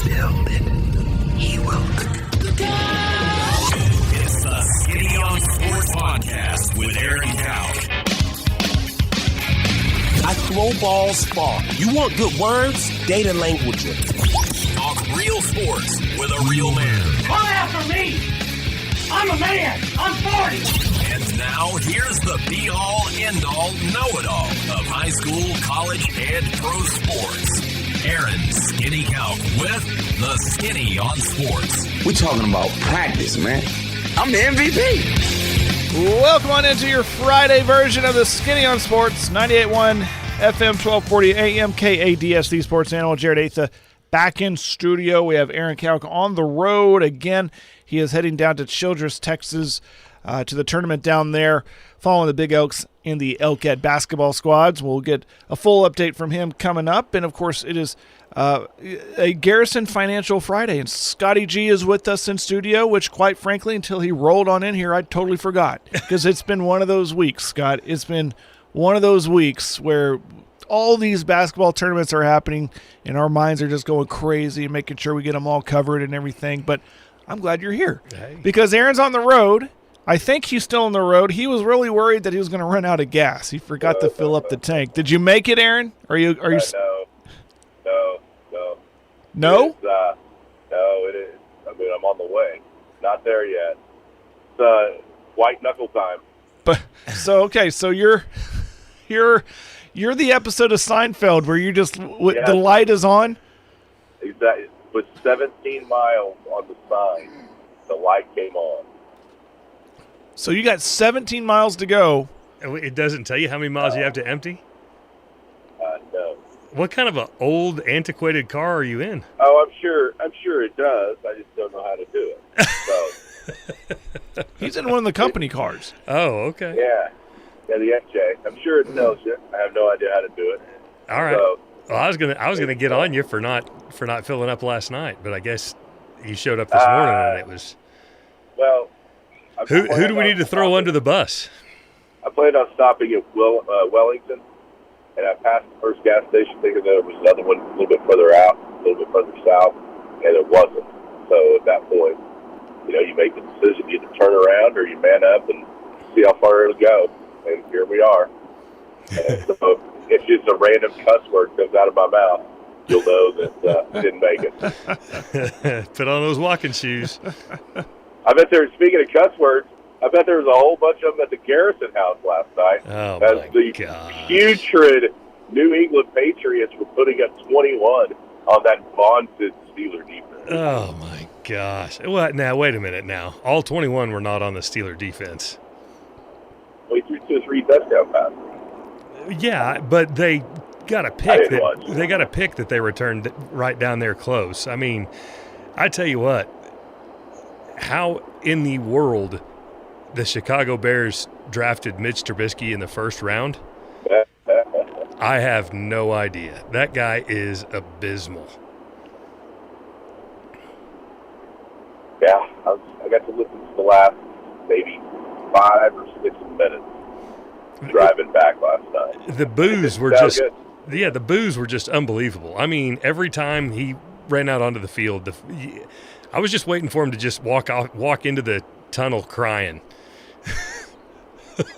build it, he will. It's the Skinny on Sports Podcast with Aaron Cow. I throw balls far. You want good words? Data language. Talk real sports with a real man. Come after me! I'm a man! I'm 40! And now, here's the be-all, end-all, know-it-all of high school, college, and pro sports. Aaron Skinny Cow with the Skinny on Sports. We're talking about practice, man. I'm the MVP. Welcome on into your Friday version of the Skinny on Sports, 98.1 FM, 1240 AM, KADSD Sports Animal. Jared Atha back in studio. We have Aaron Kalk on the road again. He is heading down to Childress, Texas, to the tournament down there, following the Big Elks in the Elkette basketball squads. We'll get a full update from him coming up. And, of course, it is a Garrison Financial Friday. And Scotty G is with us in studio, which, quite frankly, until he rolled on in here, I totally forgot. Because it's been one of those weeks, Scott. It's been one of those weeks where all these basketball tournaments are happening, and our minds are just going crazy and making sure we get them all covered and everything. But I'm glad you're here. Hey. Because Aaron's on the road. I think he's still on the road. He was really worried that he was going to run out of gas. He forgot to fill up the tank. Did you make it, Aaron? Are you? No. No? No, it is. I mean, I'm on the way. Not there yet. It's white knuckle time. But so you're the episode of Seinfeld where you just the light is on. Exactly. With 17 miles on the sign, the light came on. So you got 17 miles to go. It doesn't tell you how many miles you have to empty? No. What kind of an old, antiquated car are you in? Oh, I'm sure it does. I just don't know how to do it. So. He's in one of the company cars. Oh, okay. Yeah, the FJ. I'm sure it tells you. I have no idea how to do it. All right. So, Well, I was gonna get on you for not filling up last night, but I guess you showed up this morning and it was. Well, who do we need to throw under the bus? I planned on stopping at Wellington, and I passed the first gas station thinking there was another one a little bit further out, a little bit further south, and there wasn't. So at that point, you make the decision: you either turn around or you man up and see how far it'll go. And here we are. And so if just a random cuss word comes out of my mouth, you'll know that I didn't make it. Put on those walking shoes. I bet speaking of cuss words, I bet there was a whole bunch of them at the Garrison house last night. Oh, as the putrid New England Patriots were putting up 21 on that vaunted Steeler defense. Oh, my gosh. What? Now, wait a minute now. All 21 were not on the Steeler defense. We threw 2 or 3 touchdown passes. Yeah, but they got a pick that they returned right down there close. I mean, I tell you what, how in the world the Chicago Bears drafted Mitch Trubisky in the first round, I have no idea. That guy is abysmal. Yeah, I got to listen to the last maybe 5 or 6 minutes driving back last night. The boos were just good. Yeah, the boos were just unbelievable. I mean, every time he ran out onto the field, I was just waiting for him to just walk into the tunnel crying.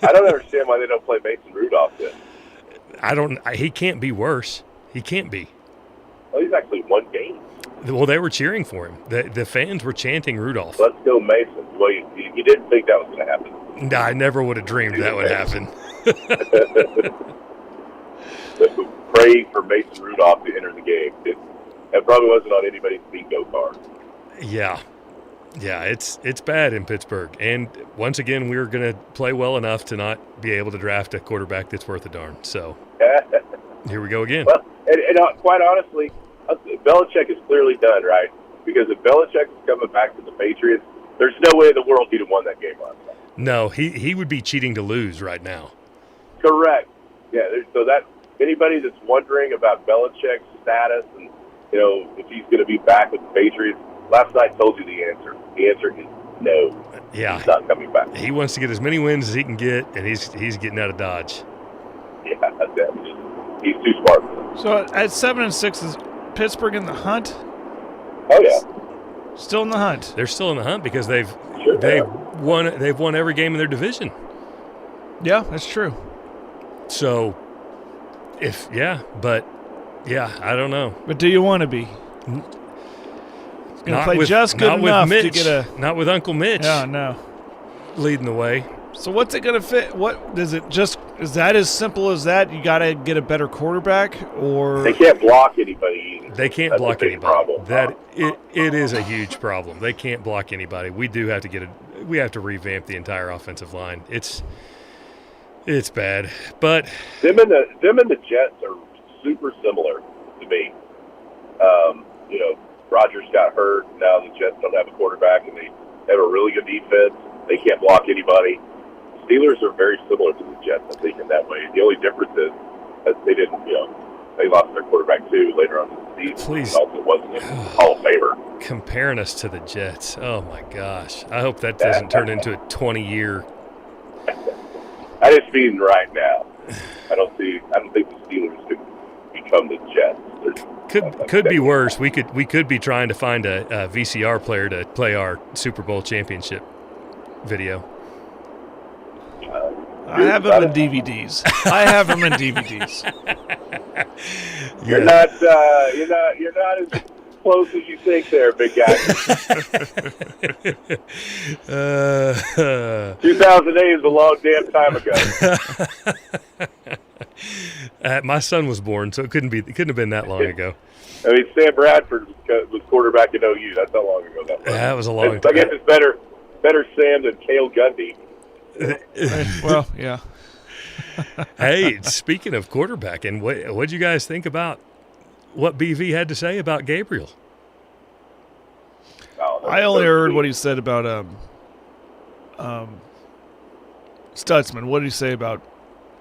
I don't understand why they don't play Mason Rudolph then. He can't be worse. He can't be. Well, he's actually won games. Well, they were cheering for him. The fans were chanting Rudolph. Let's go Mason. Well, you didn't think that was going to happen. No, I never would have dreamed that would happen. Praying for Mason Rudolph to enter the game. That probably wasn't on anybody's bingo card. Yeah, it's bad in Pittsburgh. And once again, we're going to play well enough to not be able to draft a quarterback that's worth a darn. So here we go again. Well, and quite honestly, Belichick is clearly done, right? Because if Belichick is coming back to the Patriots, there's no way in the world he'd have won that game last night. No, he would be cheating to lose right now. Correct. Yeah, so that anybody that's wondering about Belichick's status and, if he's going to be back with the Patriots, last night told you the answer. The answer is no. Yeah. He's not coming back. He wants to get as many wins as he can get, and he's getting out of Dodge. Yeah, that's it. He's too smart for them. So at 7-6, is Pittsburgh in the hunt? Oh yeah, Still in the hunt. They're still in the hunt because they've have. won every game in their division. Yeah, that's true. So, I don't know. But do you want to be? Going to play just good enough to get a. Not with Uncle Mitch. Yeah, no. Leading the way. So what's it going to fit? What does it just? Is that as simple as that? You got to get a better quarterback, or They can't block anybody either. They can't That's block a big anybody. problem. It is a huge problem. They can't block anybody. We do have to we have to revamp the entire offensive line. It's bad. But them and the Jets are super similar to me. Rodgers got hurt. Now the Jets don't have a quarterback, and they have a really good defense. They can't block anybody. Steelers are very similar to the Jets, I think, in that way. The only difference is that they didn't, they lost their quarterback too later on in the season. Please. It also wasn't a Hall of Famer. comparing us to the Jets. Oh my gosh. I hope that doesn't turn into a 20-year. I just mean right now. I don't think the Steelers could become the Jets. Could be worse. We could be trying to find a VCR player to play our Super Bowl championship video. I have them in DVDs. You're not as close as you think there, big guy. 2008 is a long damn time ago. My son was born, so it couldn't have been that long ago. I mean, Sam Bradford was quarterback at OU. That's how long ago that was. That was a long time. I guess it's better Sam than Cale Gundy. Well, yeah. Hey, speaking of quarterback, and what'd you guys think about what BV had to say about Gabriel? I only heard what he said about Stutzman. What did he say about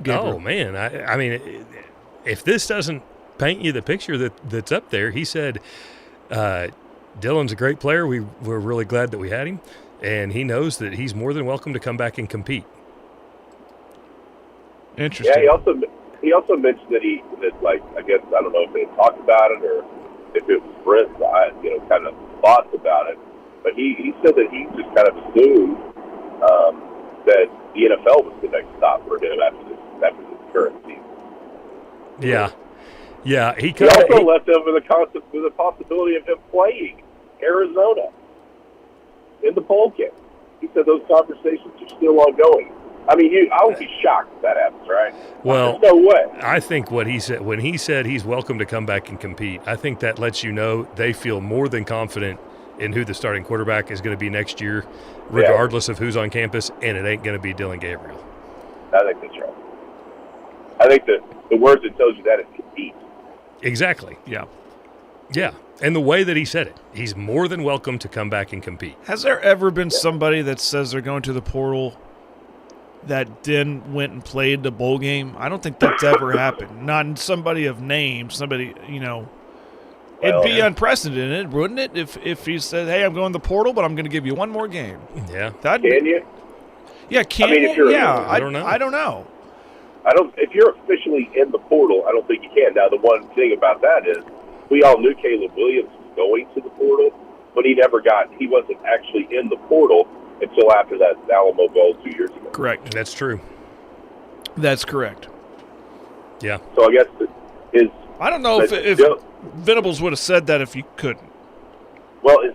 Gabriel? Oh man, I mean, if this doesn't paint you the picture that's up there, he said Dylan's a great player. We're really glad that we had him, and he knows that he's more than welcome to come back and compete. Interesting. Yeah, he also mentioned that I guess I don't know if they talked about it or if it was Brent's kind of thoughts about it, but he said that he just kind of assumed that the NFL was the next stop for him after this current season. Yeah. He also left him with the possibility of him playing Arizona in the bowl game. He said those conversations are still ongoing. I mean, I would be shocked if that happens, right? Well, there's no way. I think what he said when he said he's welcome to come back and compete, I think that lets you know they feel more than confident in who the starting quarterback is going to be next year, regardless of who's on campus, and it ain't going to be Dylan Gabriel. I think that's right. I think the word that tells you that is compete. Exactly. Yeah. Yeah. And the way that he said it, he's more than welcome to come back and compete. Has there ever been somebody that says they're going to the portal that then went and played the bowl game? I don't think that's ever happened. Not somebody of name, somebody, it'd be unprecedented, wouldn't it? If he said, hey, I'm going to the portal, but I'm going to give you one more game. Yeah. Can you? Yeah, I mean, if you're, I don't know. I don't know. If you're officially in the portal, I don't think you can. Now, the one thing about that is we all knew Caleb Williams was going to the portal, but he wasn't actually in the portal until after that Alamo Bowl 2 years ago. Correct. That's true. That's correct. Yeah. So I guess I don't know if Venables would have said that if you couldn't. Well, is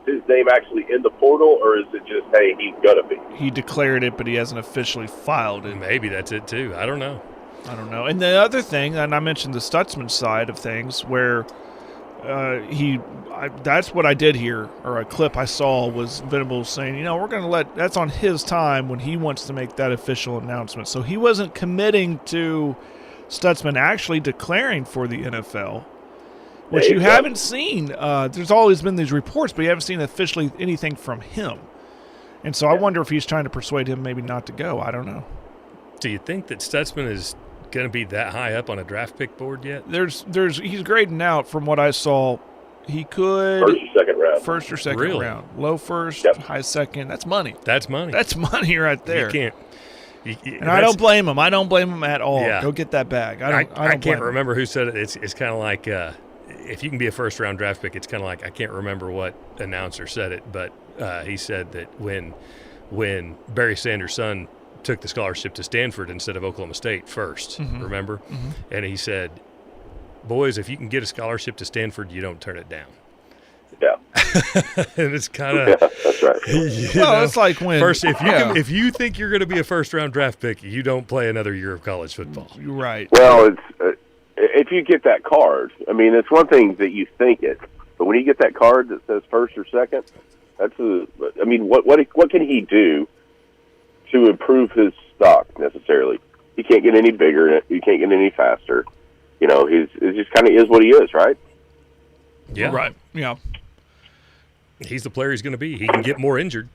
his name actually in the portal, or is it just, hey, he's going to be? He declared it, but he hasn't officially filed it. Maybe that's it too. I don't know. And the other thing, and I mentioned the Stutzman side of things, where that's what I did hear, or a clip I saw was Venables saying, we're going to that's on his time when he wants to make that official announcement. So he wasn't committing to Stutzman actually declaring for the NFL, which you haven't seen. There's always been these reports, but you haven't seen officially anything from him. And so I wonder if he's trying to persuade him maybe not to go. I don't know. Do you think that Stutzman is going to be that high up on a draft pick board yet? He's grading out from what I saw. He could first or second round, low first, high second. That's money. That's money. That's money right there. You can't. And I don't blame him. I don't blame him at all. Yeah. Go get that bag. I can't remember who said it. It's kind of like if you can be a first-round draft pick, it's kind of like, I can't remember what announcer said it, but he said that when Barry Sanders' son took the scholarship to Stanford instead of Oklahoma State first, remember? Mm-hmm. And he said, boys, if you can get a scholarship to Stanford, you don't turn it down. Yeah. And it's kind of that's right. Well, it's like when first if you think you're going to be a first-round draft pick, you don't play another year of college football. You're right. Well, it's if you get that card, I mean, it's one thing that you think it, but when you get that card that says first or second, I mean, what can he do to improve his stock necessarily? He can't get any bigger. He can't get any faster. You know, it just kind of is what he is, right? Yeah. Right. Yeah. He's the player he's going to be. He can get more injured.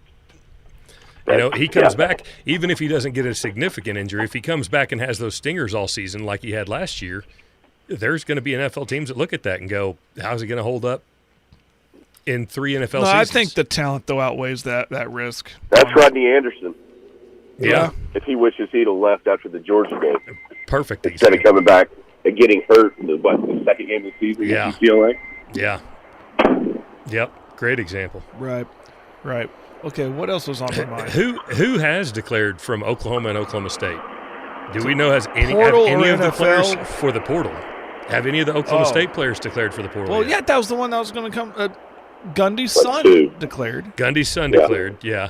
You know, he comes back, even if he doesn't get a significant injury, if he comes back and has those stingers all season like he had last year, there's going to be NFL teams that look at that and go, how's he going to hold up in 3 NFL seasons? I think the talent, though, outweighs that risk. That's Rodney Anderson. Yeah. If he wishes he'd have left after the Georgia game. Perfect. Instead of coming back and getting hurt in the second game of the season against UCLA. Yeah. Yep. Great example. Right. Okay, what else was on my mind? Who has declared from Oklahoma and Oklahoma State? Do we know have any of the players for the portal? Have any of the Oklahoma State players declared for the portal? Well, yeah, that was the one that was going to come. Gundy's son declared. Gundy's son declared, yeah.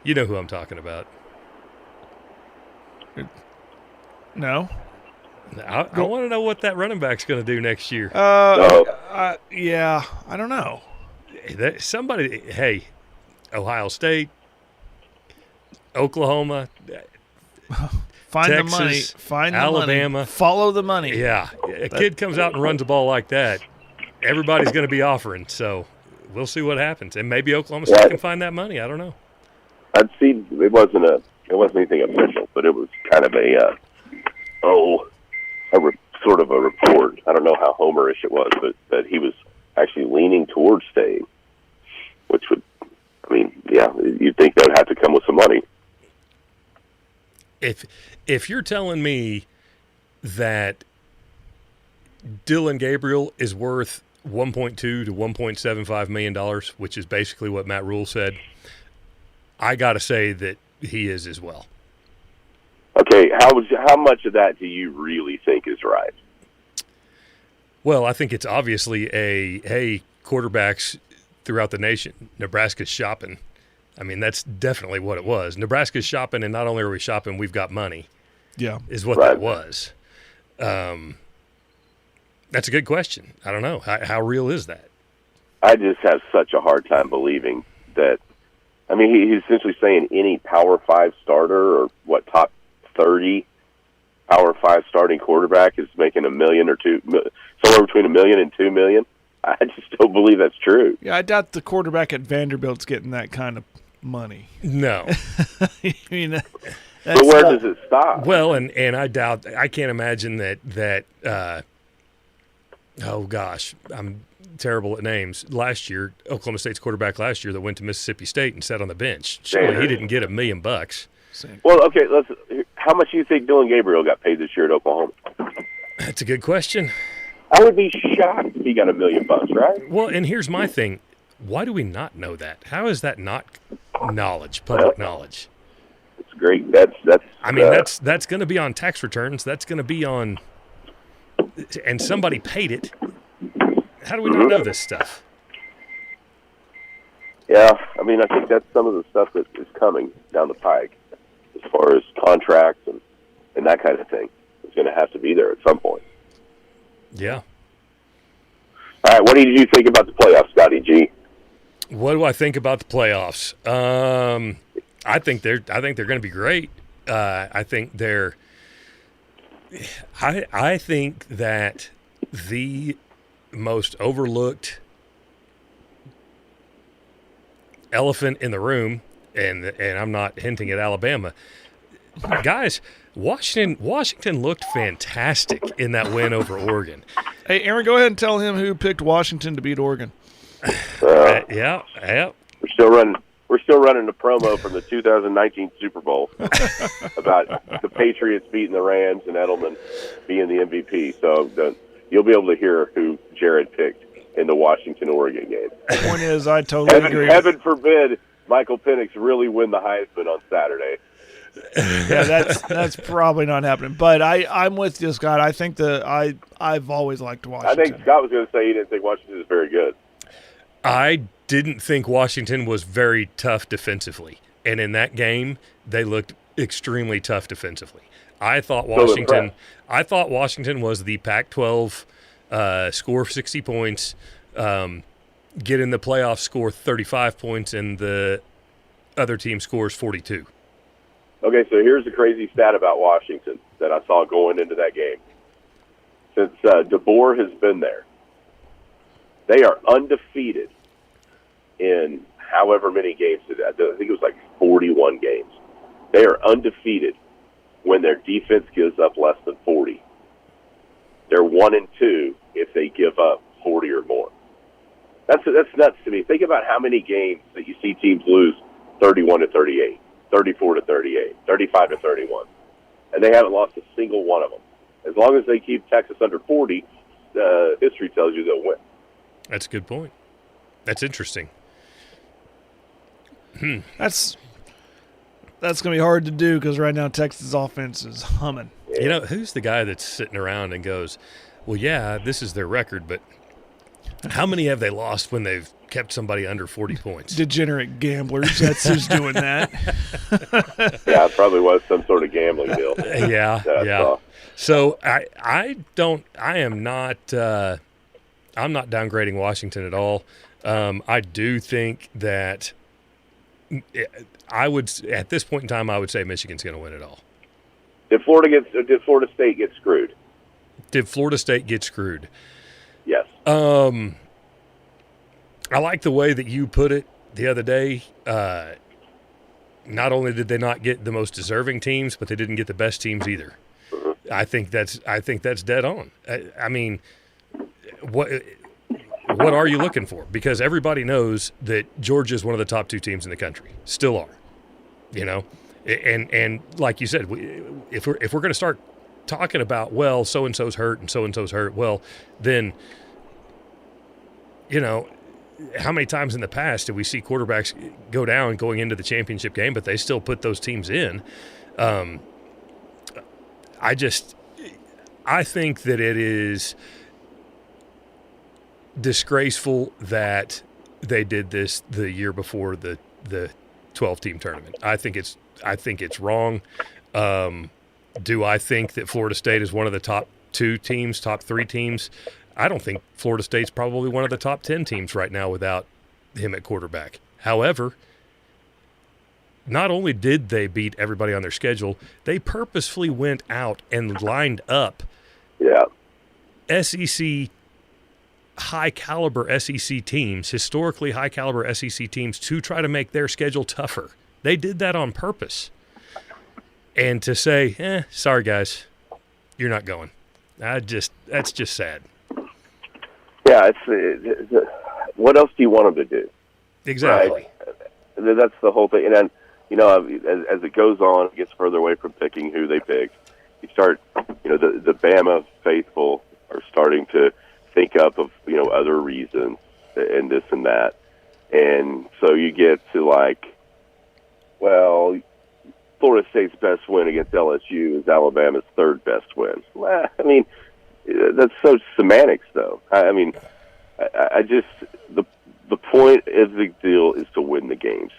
You know who I'm talking about. No. I want to know what that running back's going to do next year. Yeah, I don't know. Ohio State, Oklahoma, Find Texas, the money. Find the Alabama. money. Follow the money. Yeah. A kid comes out and runs the ball like that, everybody's going to be offering. So we'll see what happens. And maybe Oklahoma State can find that money. I don't know. I'd seen it wasn't anything official, but it was kind of sort of a report. I don't know how homerish it was, but that he was actually leaning towards staying, which would, you'd think that would have to come with some money. If you're telling me that Dillon Gabriel is worth $1.2 to $1.75 million, which is basically what Matt Rule said, I got to say that he is as well. Okay, how much of that do you really think is right? Well, I think it's obviously quarterbacks throughout the nation, Nebraska's shopping. I mean, that's definitely what it was. Nebraska's shopping, and not only are we shopping, we've got money. Yeah, is what that was. That's a good question. I don't know. How real is that? I just have such a hard time believing that. I mean, he's essentially saying any Power 5 starter or top 30 Power 5 starting quarterback is making $1 million or somewhere between $1 million and $2 million. I just don't believe that's true. Yeah, I doubt the quarterback at Vanderbilt's getting that kind of money. No. I mean, but where does it stop? Well, and I doubt, I can't imagine that oh gosh, I'm terrible at names. Last year, Oklahoma State's quarterback last year that went to Mississippi State and sat on the bench. Surely he didn't get $1 million. Well, okay, how much do you think Dillon Gabriel got paid this year at Oklahoma? That's a good question. I would be shocked if he got $1 million, right? Well, and here's my thing. Why do we not know that? How is that not knowledge, public knowledge? It's great. That's that's going to be on tax returns. That's going to be on, and somebody paid it. How do we not know this stuff? Yeah, I mean, I think that's some of the stuff that is coming down the pike as far as contracts and that kind of thing. It's going to have to be there at some point. Yeah. All right, what did you think about the playoffs, Scotty G? What do I think about the playoffs? I think they're going to be great. I think that the most overlooked elephant in the room, and I'm not hinting at Alabama, guys. Washington looked fantastic in that win over Oregon. Hey, Aaron, go ahead and tell him who picked Washington to beat Oregon. Yeah. We're still running the promo from the 2019 Super Bowl about the Patriots beating the Rams and Edelman being the MVP. So you'll be able to hear who Jared picked. in the Washington-Oregon game. The point is, I totally agree. Heaven forbid Michael Penix really win the Heisman on Saturday. Yeah, that's probably not happening. But I'm with you, Scott. I think I've always liked Washington. I think Scott was going to say he didn't think Washington was very good. I didn't think Washington was very tough defensively. And in that game, they looked extremely tough defensively. I thought Washington was the Pac-12 score 60 points, get in the playoffs, score 35 points, and the other team scores 42. Okay, so here's the crazy stat about Washington that I saw going into that game. Since DeBoer has been there, they are undefeated in however many games. I think it was like 41 games. They are undefeated when their defense gives up less than 40. They're 1-2 if they give up 40 or more. That's nuts to me. Think about how many games that you see teams lose 31-38, 34-38, 35-31, and they haven't lost a single one of them. As long as they keep Texas under 40, history tells you they'll win. That's a good point. That's interesting. That's going to be hard to do because right now Texas' offense is humming. You know, who's the guy that's sitting around and goes, well, yeah, this is their record, but how many have they lost when they've kept somebody under 40 points? Degenerate gamblers. That's who's doing that. Yeah, it probably was some sort of gambling deal. Yeah. So I'm not downgrading Washington at all. I do think that at this point in time, I would say Michigan's going to win it all. Did Florida State get screwed? Did Florida State get screwed? Yes. I like the way that you put it the other day. Not only did they not get the most deserving teams, but they didn't get the best teams either. Mm-hmm. I think that's dead on. I mean, what are you looking for? Because everybody knows that Georgia is one of the top 2 teams in the country. Still are. You know, and like you said, if we're going to start talking about, well, so and so's hurt and so and so's hurt, well, then, you know, how many times in the past did we see quarterbacks go down going into the championship game, but they still put those teams in? I think that it is disgraceful that they did this the year before the 12-team tournament. I think it's wrong. Do I think that Florida State is one of the top 2 teams, top 3 teams? I don't think Florida State's probably one of the top 10 teams right now without him at quarterback. However, not only did they beat everybody on their schedule, they purposefully went out and lined up SEC high-caliber SEC teams, historically high-caliber SEC teams, to try to make their schedule tougher. They did that on purpose. And to say, sorry, guys, you're not going. That's just sad. Yeah, what else do you want them to do? Exactly. Right? That's the whole thing. And then, you know, as it goes on, it gets further away from picking who they pick. You start, you know, the Bama faithful are starting to think up of, you know, other reasons and this and that. And so you get to like, well, Florida State's best win against LSU is Alabama's 3rd best win. Well, I mean, that's so semantics, though. I mean, I just the point of the deal is to win the games.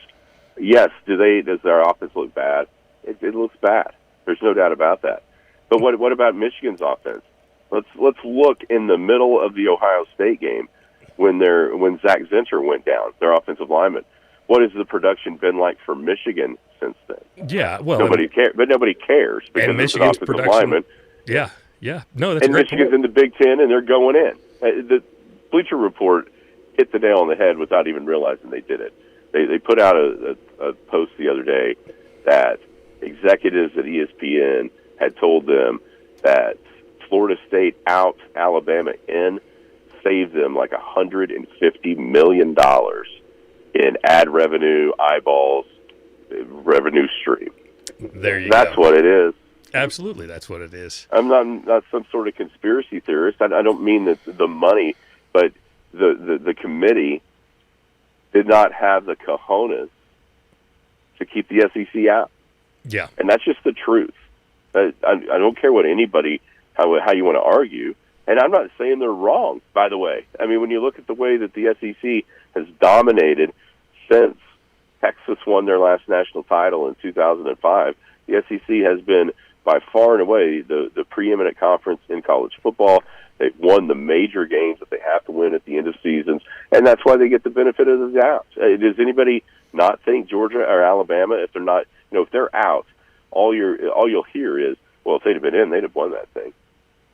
Yes, does their offense look bad? It looks bad. There's no doubt about that. But what about Michigan's offense? Let's look in the middle of the Ohio State game when Zach Zinter went down, their offensive lineman. What has the production been like for Michigan since then? Yeah, well, nobody cares because and it's an offensive lineman. Yeah. No, that's and a great Michigan's point. in the Big Ten, and they're going in. The Bleacher Report hit the nail on the head without even realizing they did it. They put out a post the other day that executives at ESPN had told them that Florida State out, Alabama in, saved them like $150 million in ad revenue, eyeballs, revenue stream. There you That's go. what it is. Absolutely, that's what it is. I'm not some sort of conspiracy theorist. I don't mean the money, but the committee did not have the cojones to keep the SEC out. Yeah. And that's just the truth. I don't care what anybody, how you want to argue. And I'm not saying they're wrong, by the way. I mean, when you look at the way that the SEC has dominated since Texas won their last national title in 2005, the SEC has been by far and away the preeminent conference in college football. They've won the major games that they have to win at the end of seasons, and that's why they get the benefit of the doubt. Does anybody not think Georgia or Alabama, if they're not, if they're out, all you'll hear is, well, if they'd have been in, they'd have won that thing.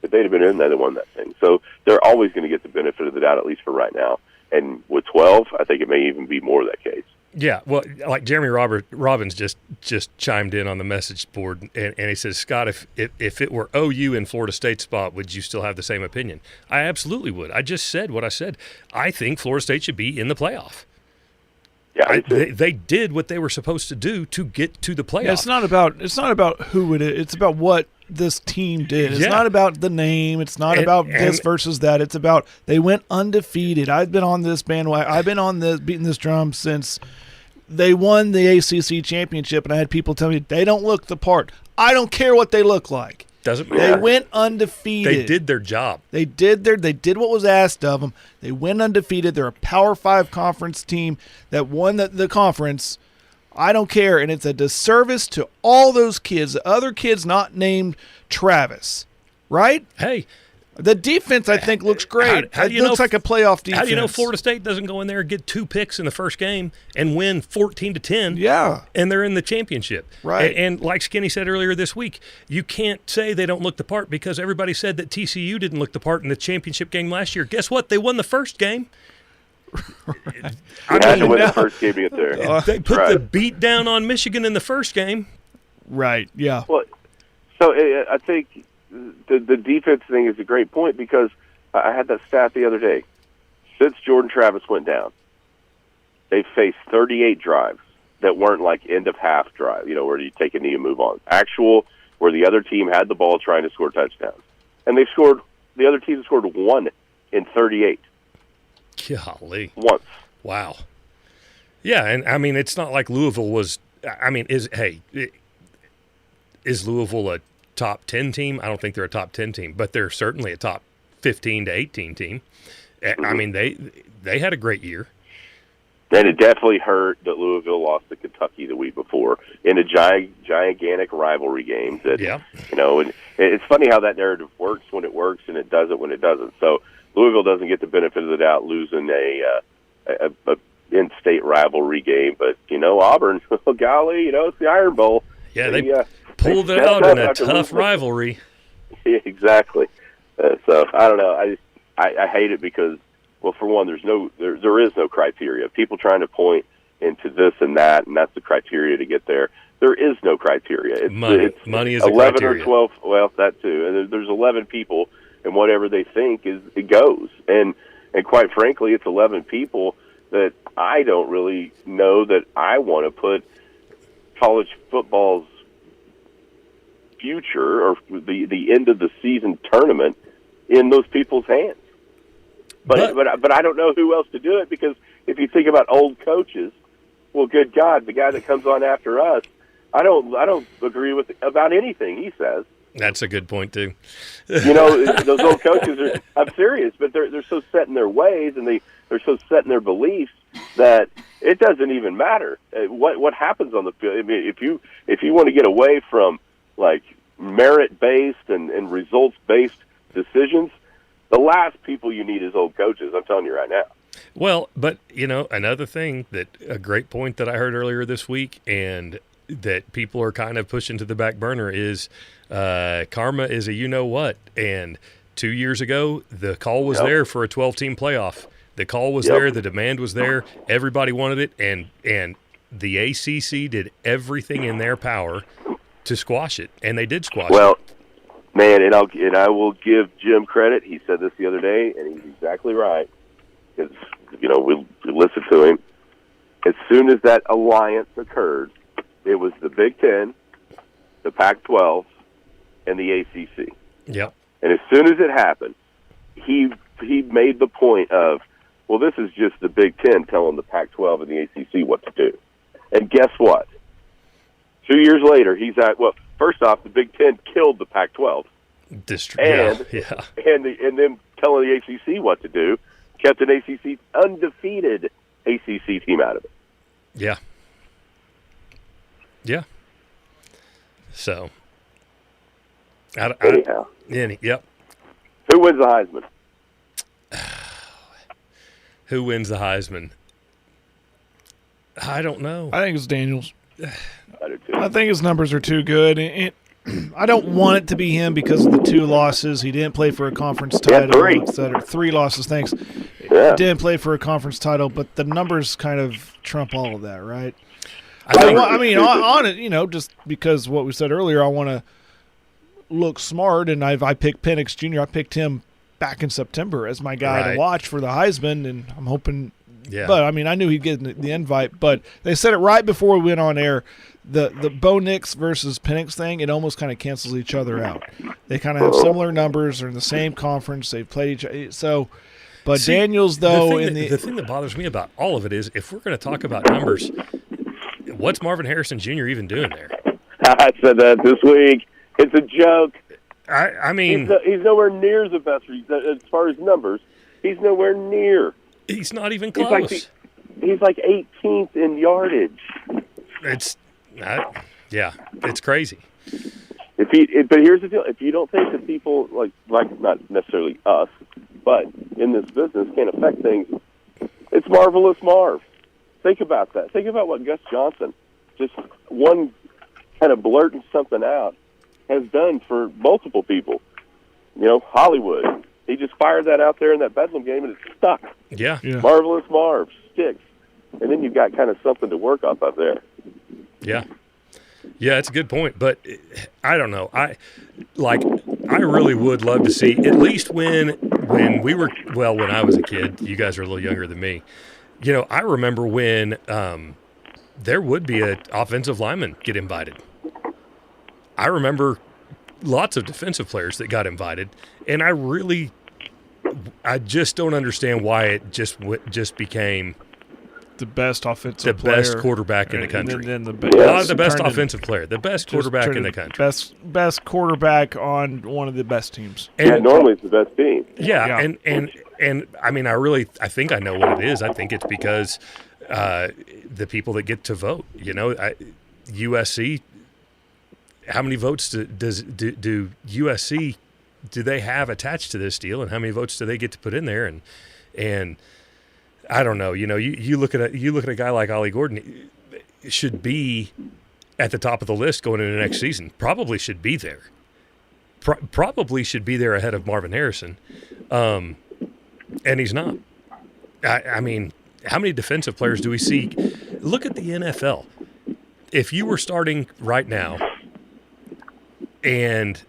If they'd have been in, they'd have won that thing. So they're always going to get the benefit of the doubt, at least for right now. And with 12, I think it may even be more of that case. Yeah, well, like Jeremy Robbins just chimed in on the message board, and he says, Scott, if it were OU in Florida State's spot, would you still have the same opinion? I absolutely would. I just said what I said. I think Florida State should be in the playoff. Yeah, they did what they were supposed to do to get to the playoff. Yeah, it's not about who it is. It's about what this team did. It's not about the name. It's not about this versus that. It's about they went undefeated. I've been on this bandwagon. I've been on this beating this drum since they won the ACC championship, and I had people tell me they don't look the part. I don't care what they look like. Doesn't matter. They went undefeated. They did their job. They did what was asked of them. They went undefeated. They're a Power 5 conference team that won the conference. I don't care, and it's a disservice to all those kids, the other kids not named Travis, right? Hey, the defense, I think, looks great. It looks like a playoff defense. How do you know Florida State doesn't go in there and get 2 picks in the first game and win 14-10? Yeah. And they're in the championship. Right. And like Skinny said earlier this week, you can't say they don't look the part because everybody said that TCU didn't look the part in the championship game last year. Guess what? They won the first game. They had to win the first game to get there. They put the beat down on Michigan in the first game. Right, yeah. Well, so I think the defense thing is a great point because I had that stat the other day. Since Jordan Travis went down, they've faced 38 drives that weren't like end-of-half drive, where you take a knee and move on. Actual, where the other team had the ball trying to score touchdowns. And the other team scored 1 in 38. Golly. Once. Wow. Yeah, and I mean, it's not like Louisville was – I mean, is Louisville a top 10 team? I don't think they're a top 10 team, but they're certainly a top 15 to 18 team. I mean, they had a great year. And it definitely hurt that Louisville lost to Kentucky the week before in a gigantic rivalry game. And it's funny how that narrative works when it works and it doesn't when it doesn't. So Louisville doesn't get the benefit of the doubt losing a in-state rivalry game. But, Auburn, golly, it's the Iron Bowl. Yeah, they pulled it out in a tough rivalry. Yeah, exactly. So, I don't know. I hate it because, well, for one, there is no criteria. People trying to point into this and that, and that's the criteria to get there. There is no criteria. Money is 11 criteria. or 12. Well, that too. And there's 11 people, and whatever they think it goes. And quite frankly, it's 11 people that I don't really know that I want to put college football's future or the end of the season tournament in those people's hands. But I don't know who else to do it because if you think about old coaches, well, good God, the guy that comes on after us, I don't agree with about anything he says. That's a good point too. Those old coaches I'm serious, but they're so set in their ways and they're so set in their beliefs that it doesn't even matter what happens on the field. I mean, if you want to get away from like merit-based and results-based decisions, the last people you need is old coaches. I'm telling you right now. Well, but, another thing a great point that I heard earlier this week and that people are kind of pushing to the back burner is karma is a you-know-what. And 2 years ago, the call was there for a 12-team playoff. The call was there. The demand was there. Everybody wanted it. And the ACC did everything in their power to squash it. And they did squash it. Well, man, and I will give Jim credit. He said this the other day, and he's exactly right. Because, we listened to him. As soon as that alliance occurred, it was the Big Ten, the Pac-12, and the ACC. Yep. And as soon as it happened, he made the point of Well, this is just the Big Ten telling the Pac-12 and the ACC what to do. And guess what? 2 years later, first off, the Big Ten killed the Pac-12. And them telling the ACC what to do kept an undefeated ACC team out of it. Yeah. Yeah. So. Anyhow. Yep. Who wins the Heisman? Who wins the Heisman? I don't know. I think it's Daniels. I do too. I think his numbers are too good. I don't want it to be him because of the 2 losses. He didn't play for a conference title. 3. 3 losses, thanks. Yeah. Didn't play for a conference title, but the numbers kind of trump all of that, right? Just because what we said earlier, I want to look smart, and I picked Penix Jr. I picked him back in September as my guy to watch for the Heisman, and I'm hoping – yeah. But, I mean, I knew he'd get the invite, but they said it right before we went on air. The Bo Nix versus Penix thing, it almost kind of cancels each other out. They kind of have similar numbers. They're in the same conference. They've played each other. So, but see, Daniels, though, the thing that bothers me about all of it is if we're going to talk about numbers, what's Marvin Harrison Jr. even doing there? I said that this week. It's a joke. I mean, he's nowhere near the best as far as numbers. He's nowhere near. He's not even close. He's like 18th in yardage. It's crazy. But here's the deal: if you don't think that people like not necessarily us, but in this business can affect things, it's Marvelous Marv. Think about that. Think about what Gus Johnson, just one kind of blurting something out, has done for multiple people. Hollywood. He just fired that out there in that Bedlam game, and it stuck. Yeah. Marvelous Marv sticks, and then you've got kind of something to work off of there. Yeah. Yeah, it's a good point, but I don't know. I really would love to see, at least when we were, when I was a kid, you guys are a little younger than me. I remember when there would be an offensive lineman get invited. I remember lots of defensive players that got invited, and I just don't understand why it just became the best offensive player. The best quarterback in the country. Not the best offensive player. The best quarterback in the country. Best quarterback on one of the best teams. And normally it's the best team. Yeah. And I mean, I think I know what it is. I think it's because the people that get to vote, USC, how many votes do USC do they have attached to this deal, and how many votes do they get to put in there? And I don't know. You look at a guy like Ollie Gordon, should be at the top of the list going into next season. Probably should be there. Probably should be there ahead of Marvin Harrison, and he's not. I mean, how many defensive players do we see? Look at the NFL. If you were starting right now, and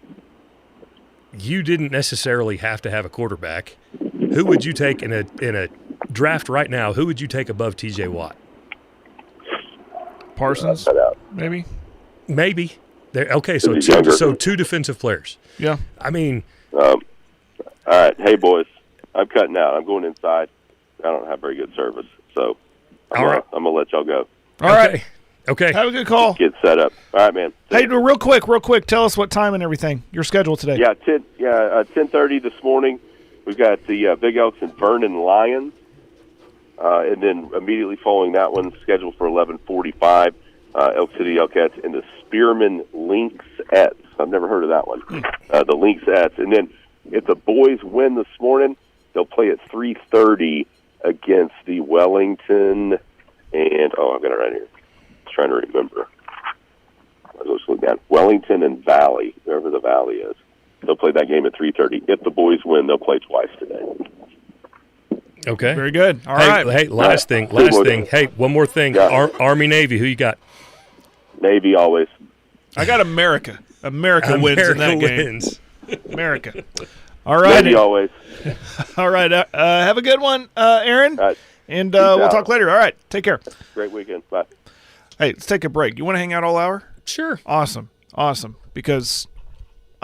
you didn't necessarily have to have a quarterback, who would you take in a draft right now? Who would you take above T.J. Watt? Parsons, maybe. Okay, so two defensive players. Yeah. I mean, all right, hey boys, I'm cutting out. I'm going inside. I don't have very good service, so I'm gonna let y'all go. All right. Okay. Have a good call. Get set up. All right, man. Hey, real quick. Tell us what time and everything. Your schedule today. Yeah, 10:30 this morning. We've got the Big Elks and Vernon Lions, and then immediately following that one, scheduled for 11:45, Elk City Elkettes and the Spearman Lynx-ettes. I've never heard of that one. The Lynx-ettes, and then if the boys win this morning, they'll play at 3:30 against the Wellington and I've got it right here. Trying to remember. I was looking at Wellington and Valley, wherever the Valley is. They'll play that game at 3:30. If the boys win, they'll play twice today. Okay. Very good. All right. Hey, last thing. Hey, one more thing. Yeah. Army, Navy, who you got? Navy always. I got America. America wins in that game. America. All right. Navy always. All right. Have a good one, Aaron. All right. And we'll talk later. All right. Take care. Great weekend. Bye. Hey, let's take a break. You want to hang out all hour? Sure. Awesome. Because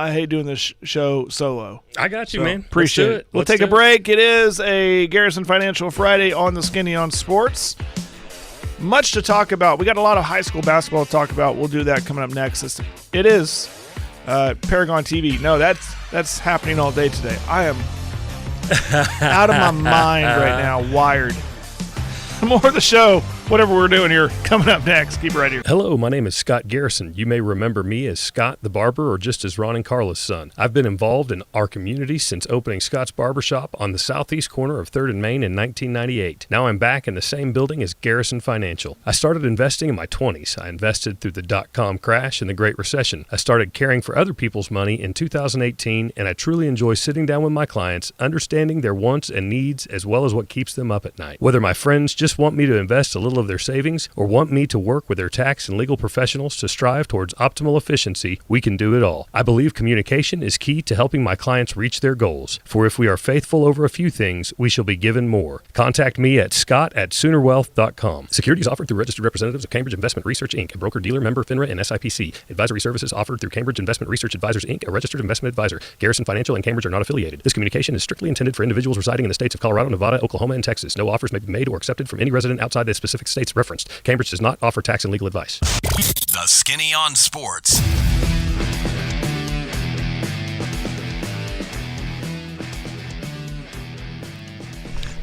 I hate doing this show solo. I got you, So, man. Appreciate Let's it. We'll Let's take do a break. It is a Garrison Financial Friday on the Skinny on Sports. Much to talk about. We got a lot of high school basketball to talk about. We'll do that coming up next. It is Paragon TV. No, that's happening all day today. I am out of my mind right now, wired. More of the show, whatever we're doing here, coming up next. Keep it right here. Hello, my name is Scott Garrison. You may remember me as Scott the Barber or just as Ron and Carla's son. I've been involved in our community since opening Scott's Barbershop on the southeast corner of 3rd and Main in 1998. Now I'm back in the same building as Garrison Financial. I started investing in my 20s. I invested through the dot-com crash and the Great Recession. I started caring for other people's money in 2018, and I truly enjoy sitting down with my clients, understanding their wants and needs as well as what keeps them up at night. Whether my friends just want me to invest a little of their savings or want me to work with their tax and legal professionals to strive towards optimal efficiency, we can do it all. I believe communication is key to helping my clients reach their goals. For if we are faithful over a few things, we shall be given more. Contact me at scott@soonerwealth.com. Securities offered through registered representatives of Cambridge Investment Research, Inc., a broker-dealer member FINRA and SIPC. Advisory services offered through Cambridge Investment Research Advisors, Inc., a registered investment advisor. Garrison Financial and Cambridge are not affiliated. This communication is strictly intended for individuals residing in the states of Colorado, Nevada, Oklahoma, and Texas. No offers may be made or accepted from any resident outside the specific states referenced. Cambridge does not offer tax and legal advice. The Skinny on Sports.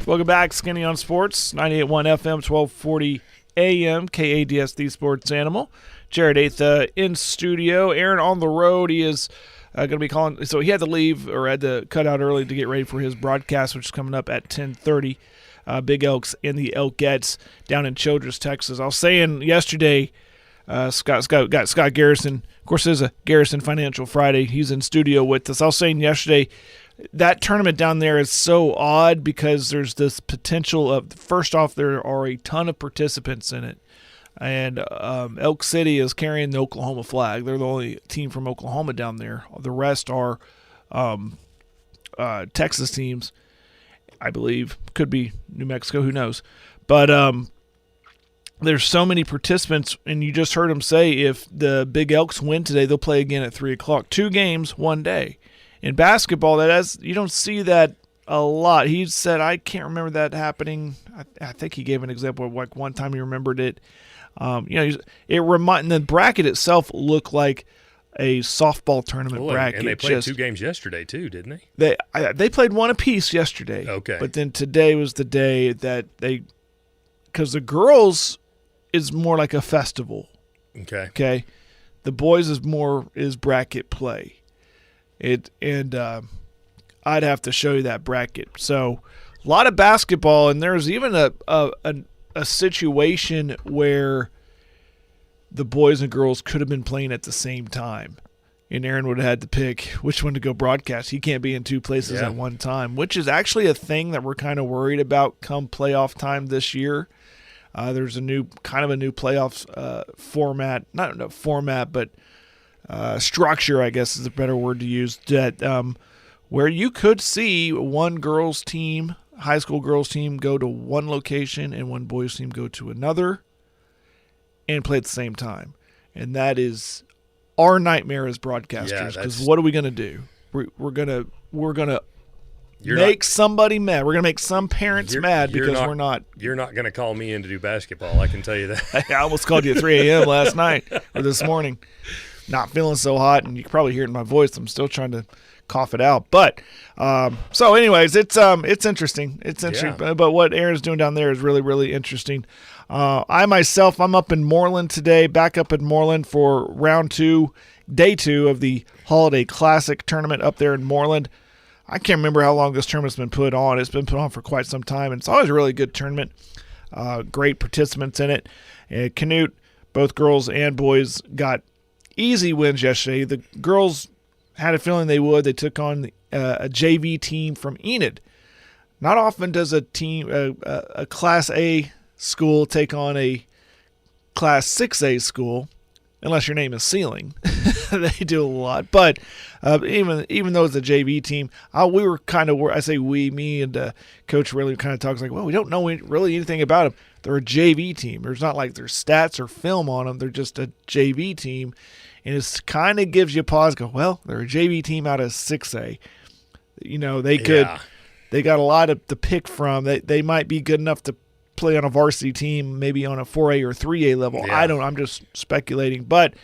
Welcome back, Skinny on Sports, 98.1 FM, 1240 AM, KADSD Sports Animal. Jared Atha in studio. Aaron on the road. He is going to be calling. So he had to leave or had to cut out early to get ready for his broadcast, which is coming up at 10:30. Big Elks and the Elkettes down in Childress, Texas. I was saying yesterday, Scott Garrison, of course, there's a Garrison Financial Friday. He's in studio with us. I was saying yesterday, that tournament down there is so odd because there's this potential of, first off, there are a ton of participants in it. And Elk City is carrying the Oklahoma flag. They're the only team from Oklahoma down there. The rest are Texas teams, I believe. Could be New Mexico, who knows. But there's so many participants, and you just heard him say if the Big Elks win today, they'll play again at 3 o'clock. 2 games, 1 day. In basketball, you don't see that a lot. He said, I can't remember that happening. I think he gave an example of like one time he remembered it. The bracket itself looked like a softball tournament bracket. And they played 2 games yesterday too, didn't they? They played one apiece yesterday. Okay. But then today was the day that because the girls is more like a festival. Okay. Okay. The boys is bracket play. I'd have to show you that bracket. So a lot of basketball, and there's even a situation where the boys and girls could have been playing at the same time, and Aaron would have had to pick which one to go broadcast. He can't be in 2 places at one time, which is actually a thing that we're kind of worried about come playoff time this year. There's a new playoff format, but structure, I guess is a better word to use, that where you could see one girls team, high school girls team, go to one location and one boys team go to another and play at the same time. And that is our nightmare as broadcasters, because what are we going to do? We're gonna make somebody mad. We're gonna make some parents mad because we're not. You're not gonna call me in to do basketball. I can tell you that. I almost called you at 3 a.m. last night or this morning. Not feeling so hot, and you can probably hear it in my voice. I'm still trying to cough it out. But so anyways, it's interesting. It's interesting. Yeah. But what Aaron's doing down there is really, really interesting. I'm up in Moreland today, back up in Moreland for day two of the Holiday Classic tournament up there in Moreland. I can't remember how long this tournament's been put on. It's been put on for quite some time, and it's always a really good tournament. Great participants in it. Canute, both girls and boys, got easy wins yesterday. The girls had a feeling they would. They took on a JV team from Enid. Not often does a team, a Class A school, take on a Class 6A school, unless your name is Sealing. They do a lot. But even though it's a JV team, we were kind of, I say we, me and Coach really kind of talks like, well, we don't know really anything about them. They're a JV team. There's not like there's stats or film on them. They're just a JV team. And it kind of gives you a pause. Go, well, they're a JV team out of 6A. They could. Yeah. They got a lot to pick from. They might be good enough to play on a varsity team, maybe on a 4A or 3A level. Yeah. I don't. I'm just speculating, but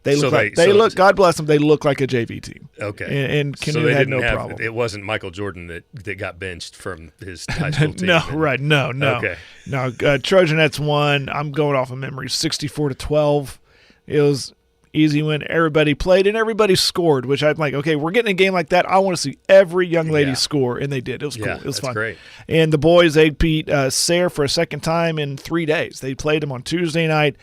they look So like they- they so- look. God bless them. They look like a JV team. Okay. And So Canute they had didn't no have, problem. it wasn't Michael Jordan that got benched from his high school team. No, right? No. Okay. No. Trojanettes won. I'm going off of memory. 64-12. It was easy win. Everybody played and everybody scored, which I'm like, okay, we're getting a game like that. I want to see every young lady Yeah. score, and they did. It was cool. Yeah, It was that's fun. great. And the boys, they beat Sayre for a second time in 3 days. They played them on Tuesday night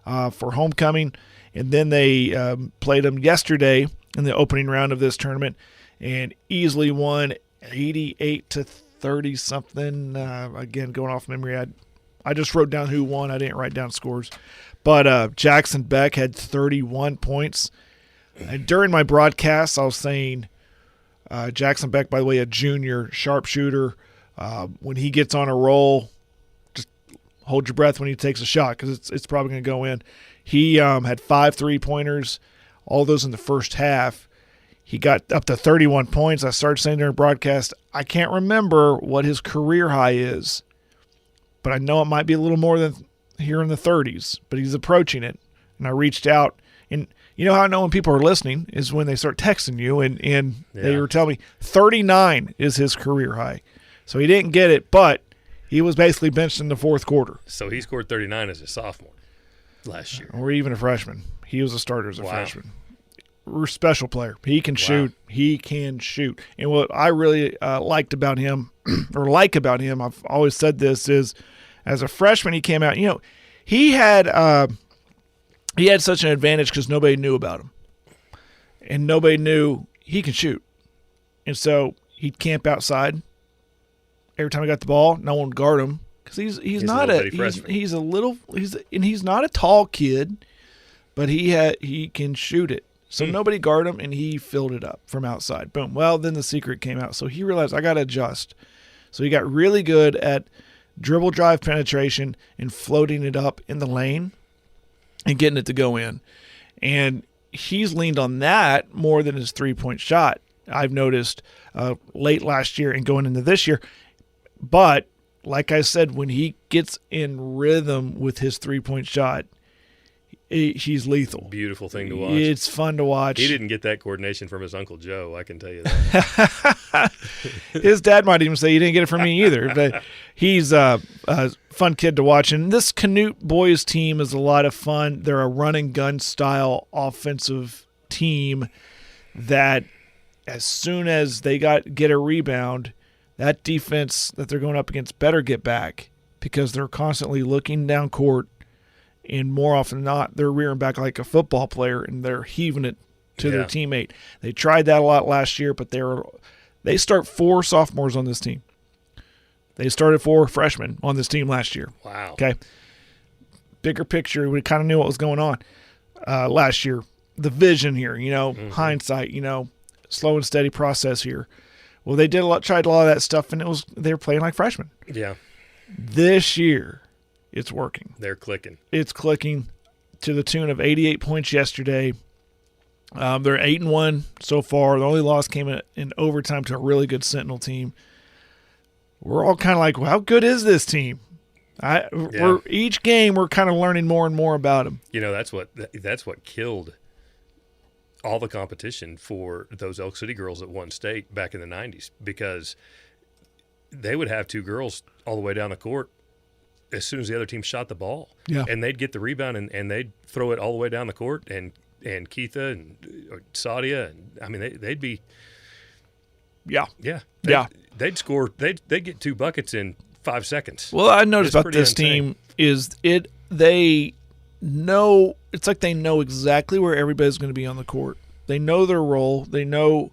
for homecoming, and then they played them yesterday in the opening round of this tournament and easily won 88-30 something. Again, going off memory, I just wrote down who won. I didn't write down scores. But Jackson Beck had 31 points. And during my broadcast, I was saying Jackson Beck, by the way, a junior sharpshooter. When he gets on a roll, just hold your breath when he takes a shot because it's probably going to go in. He had 5 3-pointers, all those in the first half. He got up to 31 points. I started saying during broadcast, I can't remember what his career high is, but I know it might be a little more than here in the 30s, but he's approaching it. And I reached out, and you know how I know when people are listening is when they start texting you, and they were telling me 39 is his career high. So he didn't get it, but he was basically benched in the fourth quarter. So he scored 39 as a sophomore last year. Or even a freshman. He was a starter as a Wow. freshman. We're a special player. He can shoot. He can shoot. And what I really liked about him, or like about him, I've always said this, is as a freshman he came out, he had such an advantage because nobody knew about him. And nobody knew he can shoot. And so he'd camp outside. Every time he got the ball, no one would guard him because he's not a little bitty freshman. he's not a tall kid, but he can shoot it. So nobody guarded him, and he filled it up from outside. Boom. Well, then the secret came out. So he realized, I got to adjust. So he got really good at dribble drive penetration and floating it up in the lane and getting it to go in. And he's leaned on that more than his three-point shot, I've noticed late last year and going into this year. But like I said, when he gets in rhythm with his three-point shot, he's lethal. Beautiful thing to watch. It's fun to watch. He didn't get that coordination from his Uncle Joe, I can tell you that. His dad might even say he didn't get it from me either. But he's a fun kid to watch. And this Canute boys team is a lot of fun. They're a run-and-gun style offensive team that as soon as they get a rebound, that defense that they're going up against better get back because they're constantly looking down court. And more often than not, they're rearing back like a football player, and they're heaving it to their teammate. They tried that a lot last year, but they start 4 sophomores on this team. They started 4 freshmen on this team last year. Wow. Okay. Bigger picture, we kind of knew what was going on last year. The vision here, hindsight, slow and steady process here. Well, they tried a lot of that stuff, and they were playing like freshmen. Yeah. This year, it's working. They're clicking. It's clicking to the tune of 88 points yesterday. They're 8-1 so far. The only loss came in overtime to a really good Sentinel team. We're all kind of like, well, how good is this team? Each game we're kind of learning more and more about them. That's what killed all the competition for those Elk City girls at One State back in the 90s, because they would have 2 girls all the way down the court as soon as the other team shot the ball. Yeah. And they'd get the rebound and they'd throw it all the way down the court, and Keitha and Sadia, and they'd be they'd score, they'd get 2 buckets in 5 seconds. Well, I noticed It's about pretty this insane. team is they know, it's like they know exactly where everybody's going to be on the court. They know their role. They know,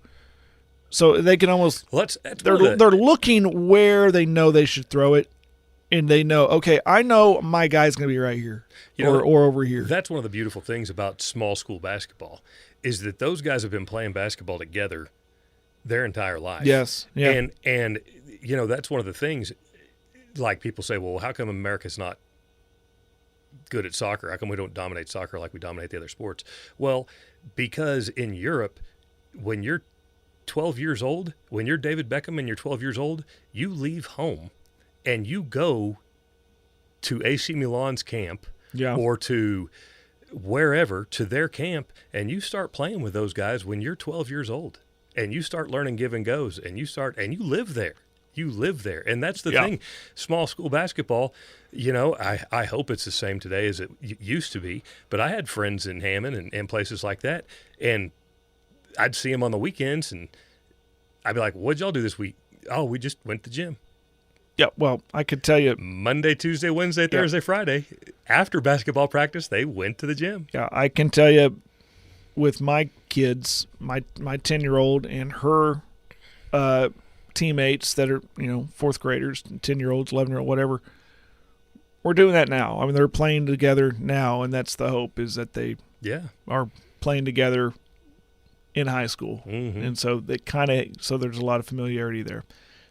so they can almost they're looking where they know they should throw it. And they know, okay, I know my guy's going to be right here or over here. That's one of the beautiful things about small school basketball is that those guys have been playing basketball together their entire life. Yes. Yeah. And that's one of the things, like people say, well, how come America's not good at soccer? How come we don't dominate soccer like we dominate the other sports? Well, because in Europe, when you're 12 years old, when you're David Beckham and you're 12 years old, you leave home and you go to AC Milan's camp or to wherever, to their camp, and you start playing with those guys when you're 12 years old. And you start learning give and goes, and you live there. You live there. And that's the thing. Small school basketball, I hope it's the same today as it used to be. But I had friends in Hammond and places like that, and I'd see them on the weekends, and I'd be like, what'd y'all do this week? Oh, we just went to the gym. Yeah, well, I could tell you. Monday, Tuesday, Wednesday, Thursday, Friday. After basketball practice, they went to the gym. Yeah, I can tell you with my kids, my 10-year-old and her teammates that are, fourth graders, 10-year-olds, 11-year-old, whatever, we're doing that now. I mean, they're playing together now, and that's the hope, is that they are playing together in high school. Mm-hmm. And so there's a lot of familiarity there.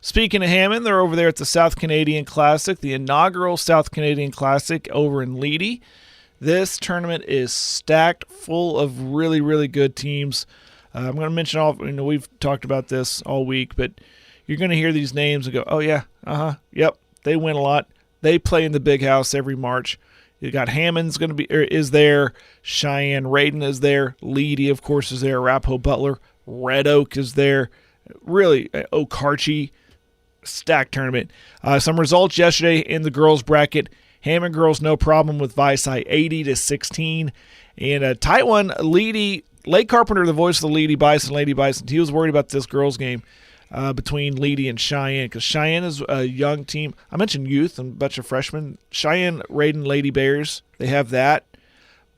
Speaking of Hammond, they're over there at the South Canadian Classic, the inaugural South Canadian Classic over in Leedy. This tournament is stacked full of really, really good teams. I'm going to mention we've talked about this all week, but you're going to hear these names and go, oh, yeah, yep, they win a lot. They play in the big house every March. You got Hammond's is there. Cheyenne Raiden is there. Leedy, of course, is there. Arapahoe Butler. Red Oak is there. Really, Okarche, stacked tournament. Some results yesterday in the girls bracket. Hammond girls, no problem with Visay, 80-16. And a tight one, Leedy, Lake Carpenter, the voice of the Leedy Bison, Lady Bison. He was worried about this girls' game between Leedy and Cheyenne, because Cheyenne is a young team. I mentioned youth and a bunch of freshmen. Cheyenne, Raiden, Lady Bears, they have that.